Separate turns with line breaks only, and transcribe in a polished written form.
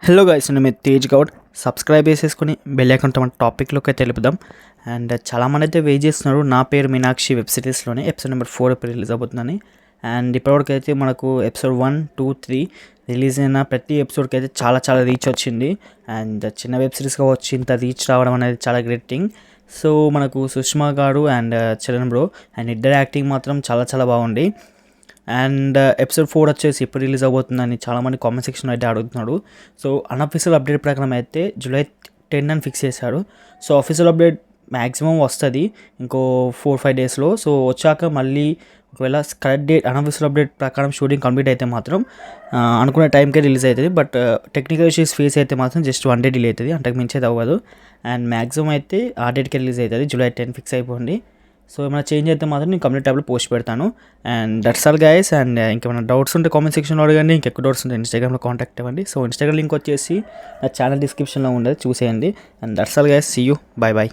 Hello guys, నేను మీ Tej Goud. Subscribe చేసేసుకుని bell icon మన టాపిక్లోకి అయితే తెలుపుదాం. అండ్ చాలామంది అయితే వెయిట్ చేస్తున్నారు నా పేరు మీనాక్షి వెబ్ సిరీస్లోనే ఎపిసోడ్ నెంబర్ 4 ఎప్పుడు రిలీజ్ అవుతుందని. అండ్ ఇప్పటివరకు అయితే మనకు ఎపిసోడ్ 1, 2, 3 రిలీజ్ అయిన ప్రతి ఎపిసోడ్కి అయితే చాలా రీచ్ వచ్చింది. అండ్ చిన్న వెబ్ సిరీస్గా వచ్చి ఇంత రీచ్ రావడం అనేది చాలా గ్రేట్ థింగ్. సో మనకు సుష్మా గారు అండ్ చరణ్ బ్రో అండ్ ఇద్దరు యాక్టింగ్ మాత్రం చాలా బాగుంది. అండ్ ఎపిసోడ్ 4 వచ్చేసి ఎప్పుడు రిలీజ్ అవబోతుందని చాలామంది కామెంట్ సెక్షన్లో అయితే అడుగుతున్నాడు. సో అన్అఫీషియల్ అప్డేట్ ప్రకారం అయితే జూలై 10 అని ఫిక్స్ చేశారు. సో అఫీషియల్ అప్డేట్ మ్యాక్సిమం వస్తుంది ఇంకో 4-5 డేస్లో. సో వచ్చాక మళ్ళీ ఒకవేళ కరెక్ట్ డేట్ అన్అఫీషియల్ అప్డేట్ ప్రకారం షూటింగ్ కంప్లీట్ అయితే మాత్రం అనుకునే టైంకే రిలీజ్ అవుతుంది. బట్ టెక్నికల్ ఇష్యూస్ ఫేస్ అయితే మాత్రం జస్ట్ 1 డే డిలే అవుతుంది, అంతకు మించి అయితే అవ్వదు. అండ్ మ్యాక్సిమం అయితే ఆ డేట్కే రిలీజ్ అవుతుంది, జూలై 10 ఫిక్స్ అయిపోయింది. సో ఏమైనా చేంజ్ అయితే మాత్రం నేను కమ్యూనిటీ ట్యాబ్లో పోస్ట్ పెడతాను. And that's all guys. And ఇంకేమైనా డౌట్స్ ఉంటే కామెంట్ సెక్షన్లో అడగండి, ఇంకెక్కువ డౌట్స్ ఉంటే ఇన్స్టాగ్రామ్లో కాంటాక్ట్ అవ్వండి. సో ఇన్స్టాగ్రామ్ లింక్ వచ్చేసి నా ఛానల్ డిస్క్రిప్షన్లో ఉండదు, చూసేయండి. And that's all guys, see you, by.